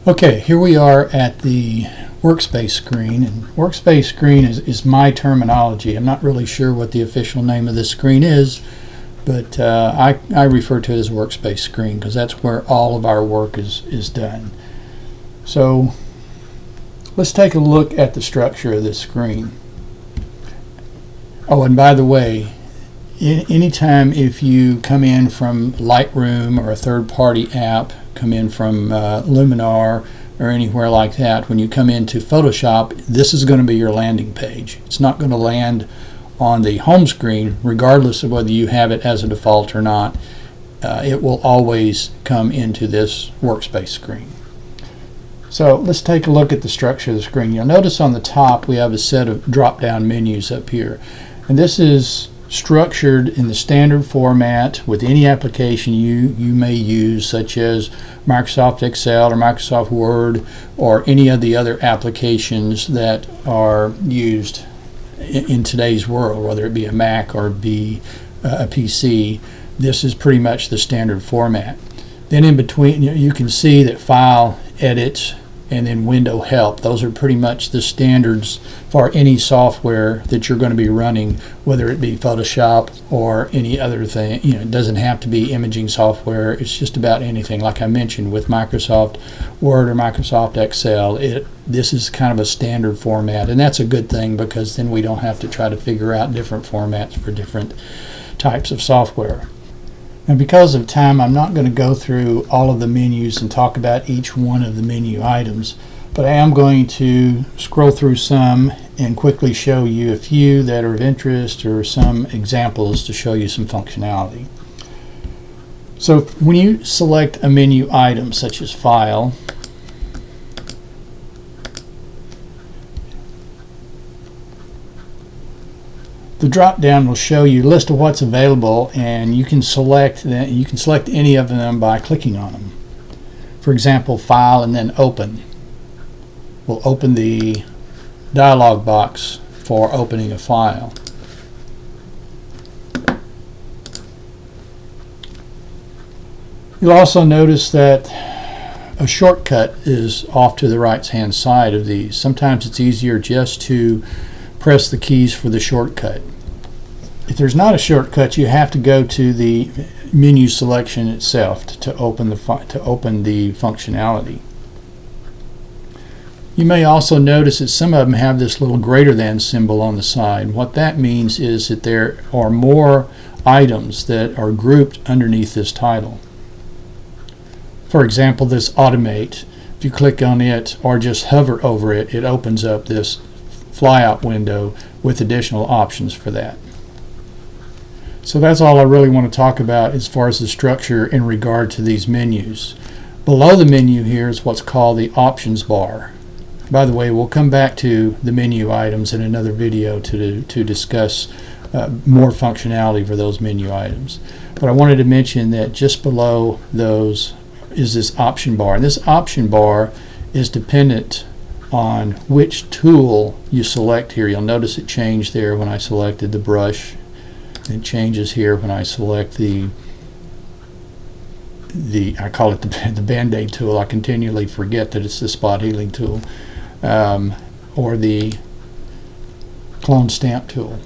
Okay, here we are at the Workspace Screen, and Workspace Screen is my terminology. I'm not really sure what the official name of this screen is, but I refer to it as Workspace Screen because that's where all of our work is done. So let's take a look at the structure of this screen. Oh, and by the way, anytime if you come in from Lightroom or a third-party app, come in from Luminar or anywhere like that, when you come into Photoshop, this is going to be your landing page. It's not going to land on the home screen regardless of whether you have it as a default or not. It will always come into this Workspace screen. So let's take a look at the structure of the screen. You'll notice on the top we have a set of drop-down menus up here, and this is structured in the standard format with any application you may use, such as Microsoft Excel or Microsoft Word or any of the other applications that are used in today's world, whether it be a Mac or be a PC. This is pretty much the standard format. Then in between you can see that File, Edit, and then Window Help. Those are pretty much the standards for any software that you're going to be running, whether it be Photoshop or any other thing. It doesn't have to be imaging software. It's just about anything. Like I mentioned with Microsoft Word or Microsoft Excel, this is kind of a standard format, and that's a good thing because then we don't have to try to figure out different formats for different types of software. And because of time, I'm not going to go through all of the menus and talk about each one of the menu items, but I am going to scroll through some and quickly show you a few that are of interest or some examples to show you some functionality. So when you select a menu item such as File, the drop down will show you a list of what's available, and you can select any of them by clicking on them. For example, File and then Open will open the dialog box for opening a file. You'll also notice that a shortcut is off to the right hand side of these. Sometimes it's easier just to press the keys for the shortcut. If there's not a shortcut, you have to go to the menu selection itself to open the functionality. You may also notice that some of them have this little greater than symbol on the side. What that means is that there are more items that are grouped underneath this title. For example, this Automate, if you click on it or just hover over it, it opens up this flyout window with additional options for that. So that's all I really want to talk about as far as the structure in regard to these menus. Below the menu here is what's called the options bar. By the way, we'll come back to the menu items in another video to discuss more functionality for those menu items. But I wanted to mention that just below those is this option bar. And this option bar is dependent on which tool you select here. You'll notice it changed there when I selected the brush. It changes here when I select I call it the Band-Aid tool. I continually forget that it's the spot healing tool, or the clone stamp tool.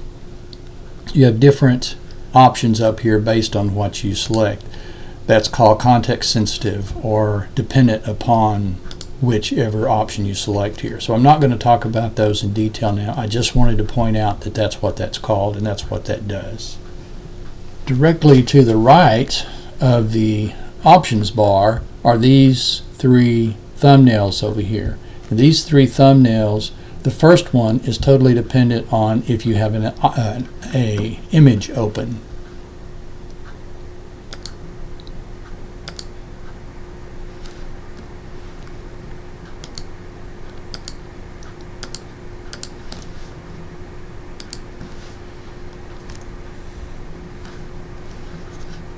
You have different options up here based on what you select. That's called context sensitive or dependent upon whichever option you select here. So I'm not going to talk about those in detail now. I just wanted to point out that that's what that's called and that's what that does. Directly to the right of the options bar are these three thumbnails over here. And these three thumbnails, the first one is totally dependent on if you have an image open.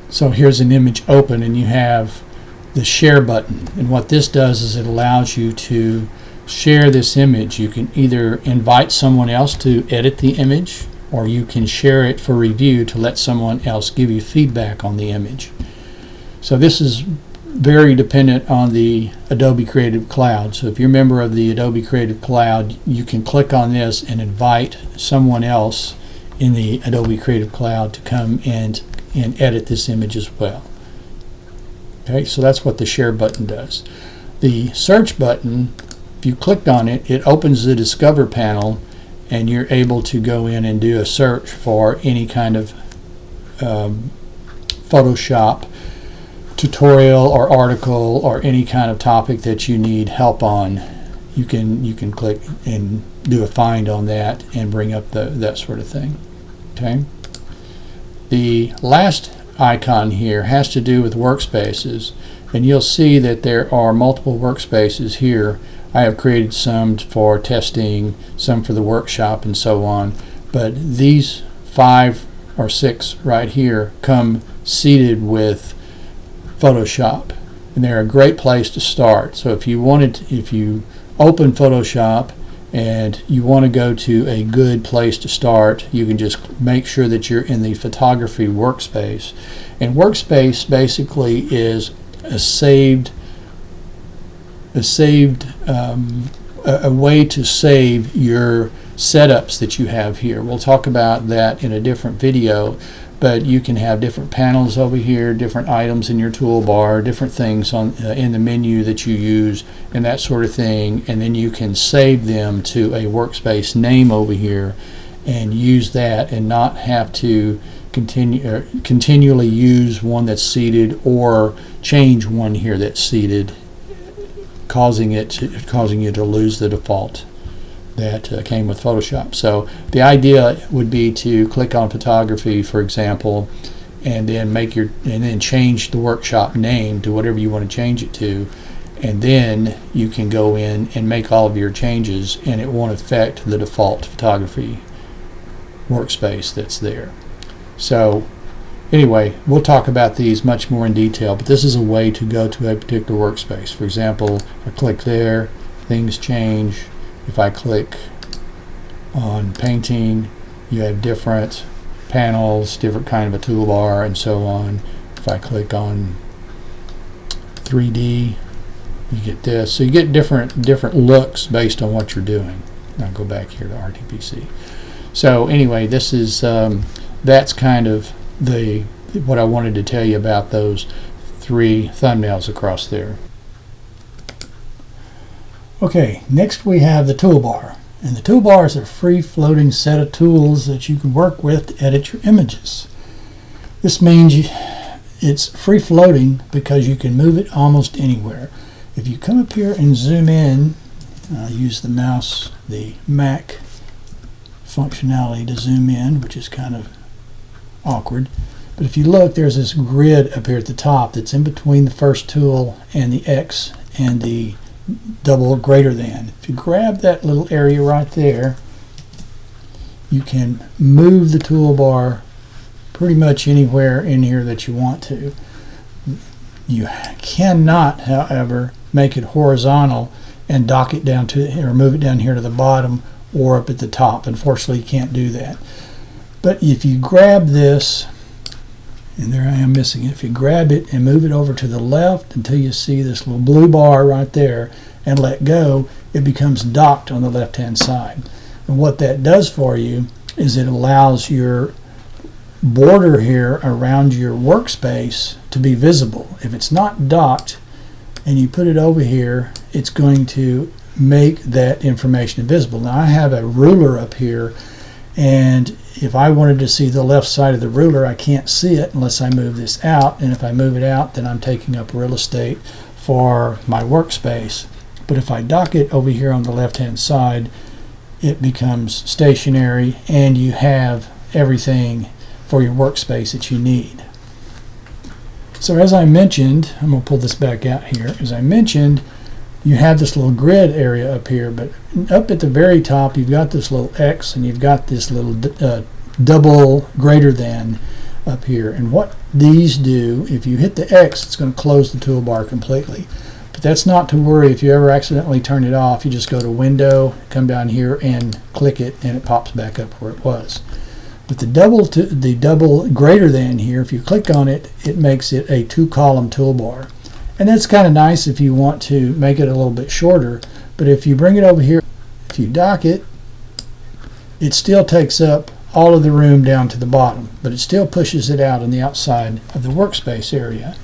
So here's an image open and you have the share button, and what this does is it allows you to share this image. You can either invite someone else to edit the image, or you can share it for review to let someone else give you feedback on the image. So this is very dependent on the Adobe Creative Cloud. So if you're a member of the Adobe Creative Cloud, you can click on this and invite someone else in the Adobe Creative Cloud to come and edit this image as well. Okay, so that's what the share button does. The search button, if you click on it, it opens the Discover panel, and you're able to go in and do a search for any kind of Photoshop tutorial or article or any kind of topic that you need help on. You can click and do a find on that and bring up that sort of thing. Okay. The last icon here has to do with workspaces, and you'll see that there are multiple workspaces here. I have created some for testing, some for the workshop, and so on, but these 5 or 6 right here come seated with Photoshop, and they're a great place to start. So if you open Photoshop and you want to go to a good place to start, you can just make sure that you're in the photography workspace. And workspace basically is a way to save your setups that you have here. We'll talk about that in a different video, but you can have different panels over here, different items in your toolbar, different things in the menu that you use, and that sort of thing, and then you can save them to a workspace name over here and use that and not have to continually use one that's seated or change one here that's seated, causing you to lose the default that came with Photoshop. So the idea would be to click on photography, for example, and then change the workshop name to whatever you want to change it to, and then you can go in and make all of your changes, and it won't affect the default photography workspace that's there. So anyway, we'll talk about these much more in detail, but this is a way to go to a particular workspace. For example, I click there, things change. If I click on painting, you have different panels, different kind of a toolbar, and so on. If I click on 3D, you get this. So you get different looks based on what you're doing. I'll go back here to RTPC. So anyway, this is that's kind of what I wanted to tell you about those 3 thumbnails across there. Okay, next we have the toolbar. And the toolbar is a free-floating set of tools that you can work with to edit your images. This means it's free-floating because you can move it almost anywhere. If you come up here and zoom in, use the mouse, the Mac functionality to zoom in, which is kind of awkward. But if you look, there's this grid up here at the top that's in between the first tool and the X and the double greater than. If you grab that little area right there, you can move the toolbar pretty much anywhere in here that you want to. You cannot, however, make it horizontal and dock it down to, or move it down here to the bottom or up at the top. Unfortunately, you can't do that. But if you grab this, and there I am missing it, if you grab it and move it over to the left until you see this little blue bar right there and let go, it becomes docked on the left hand side. And what that does for you is it allows your border here around your workspace to be visible. If it's not docked and you put it over here, it's going to make that information invisible. Now I have a ruler up here, and if I wanted to see the left side of the ruler, I can't see it unless I move this out, and if I move it out, then I'm taking up real estate for my workspace. But if I dock it over here on the left hand side, it becomes stationary, and you have everything for your workspace that you need. So as I mentioned, I'm going to pull this back out here. As I mentioned, you have this little grid area up here, but up at the very top you've got this little X and you've got this little double greater than up here. And what these do, if you hit the X, it's going to close the toolbar completely. But that's not to worry. If you ever accidentally turn it off, you just go to Window, come down here and click it, and it pops back up where it was. But the double greater than here, if you click on it, it makes it a 2-column toolbar. And that's kind of nice if you want to make it a little bit shorter. But if you bring it over here, if you dock it, it still takes up all of the room down to the bottom, but it still pushes it out on the outside of the workspace area.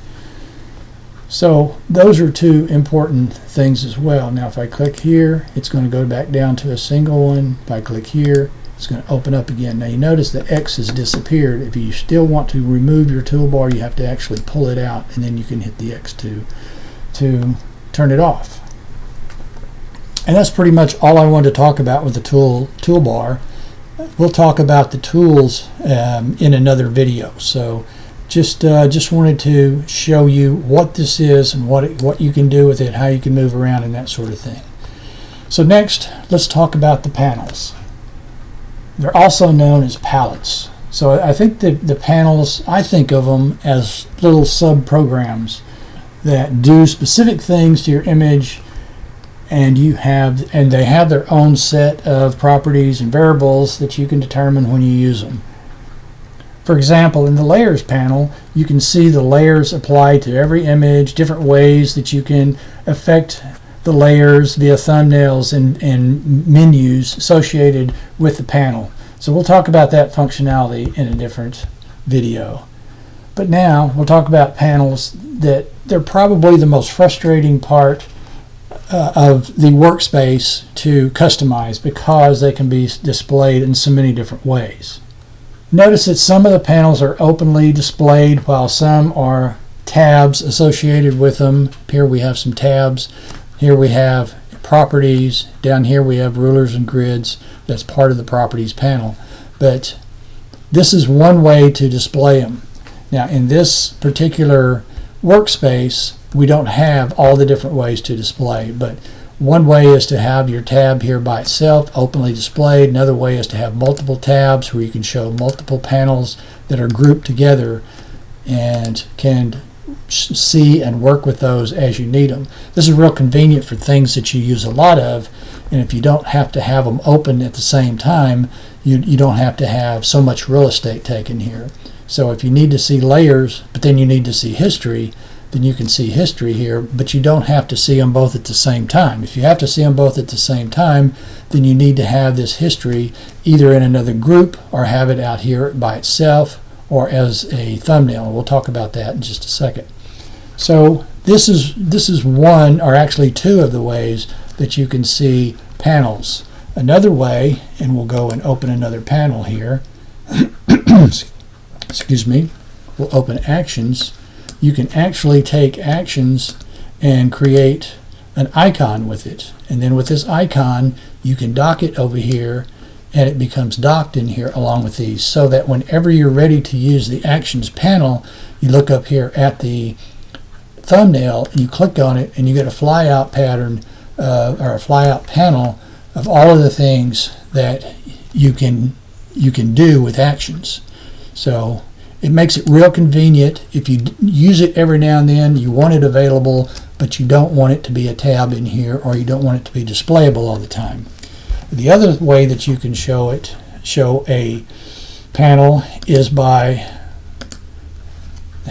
So those are two important things as well. Now if I click here, it's going to go back down to a single one. If I click here, it's going to open up again. Now you notice the X has disappeared. If you still want to remove your toolbar, you have to actually pull it out, and then you can hit the X to turn it off. And that's pretty much all I wanted to talk about with the toolbar. We'll talk about the tools in another video. So just wanted to show you what this is and what you can do with it, how you can move around and that sort of thing. So next, let's talk about the panels. They're also known as palettes. So I think that the panels, I think of them as little sub-programs that do specific things to your image, and they have their own set of properties and variables that you can determine when you use them. For example, in the layers panel, you can see the layers applied to every image, different ways that you can affect the layers via thumbnails and menus associated with the panel. So we'll talk about that functionality in a different video. But now we'll talk about panels that they're probably the most frustrating part of the workspace to customize, because they can be displayed in so many different ways. Notice that some of the panels are openly displayed while some are tabs associated with them. Here we have some tabs. Here we have properties. Down here we have rulers and grids. That's part of the properties panel. But this is one way to display them. Now in this particular workspace, we don't have all the different ways to display, but one way is to have your tab here by itself openly displayed. Another way is to have multiple tabs where you can show multiple panels that are grouped together and can see and work with those as you need them. This is real convenient for things that you use a lot of, and if you don't have to have them open at the same time, you don't have to have so much real estate taken here. So if you need to see layers, but then you need to see history, then you can see history here, but you don't have to see them both at the same time. If you have to see them both at the same time, then you need to have this history either in another group or have it out here by itself or as a thumbnail. We'll talk about that in just a second. So this is one, or actually two, of the ways that you can see panels. Another way, and we'll go and open another panel here. Excuse me. We'll open actions. You can actually take actions and create an icon with it, and then with this icon you can dock it over here, and it becomes docked in here along with these, so that whenever you're ready to use the actions panel, you look up here at the thumbnail and you click on it, and you get a flyout pattern or a flyout panel of all of the things that you can do with actions. So it makes it real convenient. If you use it every now and then, you want it available, but you don't want it to be a tab in here, or you don't want it to be displayable all the time. The other way that you can show a panel is by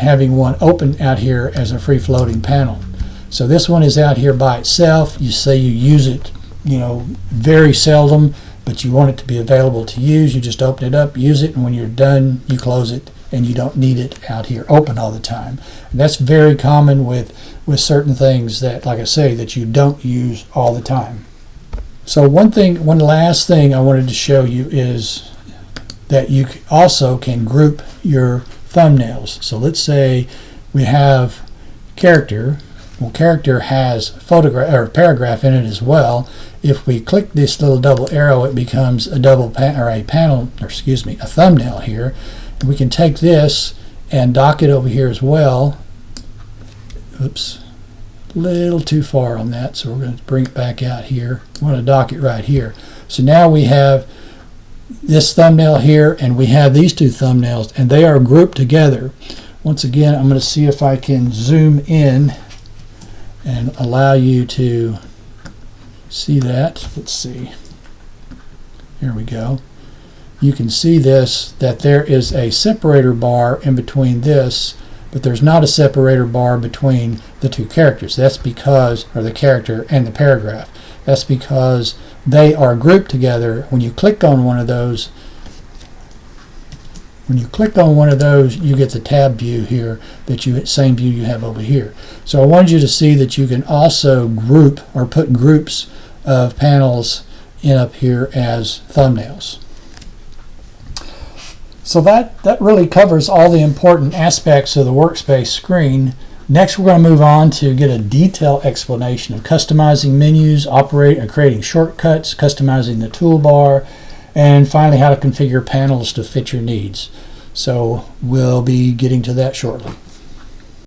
having one open out here as a free floating panel. So this one is out here by itself. You say you use it, very seldom, but you want it to be available to use. You just open it up, use it, and when you're done, you close it, and you don't need it out here open all the time. And that's very common with certain things that, like I say, that you don't use all the time. So one last thing I wanted to show you is that you also can group your thumbnails. So let's say we have character. Well, character has photograph or paragraph in it as well. If we click this little double arrow, it becomes a thumbnail here. And we can take this and dock it over here as well. Oops, a little too far on that, so we're going to bring it back out here. We want to dock it right here. So now we have this thumbnail here, and we have these two thumbnails, and they are grouped together. Once again, I'm going to see if I can zoom in and allow you to see that. Let's see. Here we go. You can see this, that there is a separator bar in between this, but there's not a separator bar between the two characters. That's because, or the character and the paragraph. That's because they are grouped together. When you click on one of those, you get the tab view here, same view you have over here. So I wanted you to see that you can also group or put groups of panels in up here as thumbnails. So that really covers all the important aspects of the Workspace screen. Next, we're going to move on to get a detailed explanation of customizing menus, creating shortcuts, customizing the toolbar, and finally how to configure panels to fit your needs. So we'll be getting to that shortly.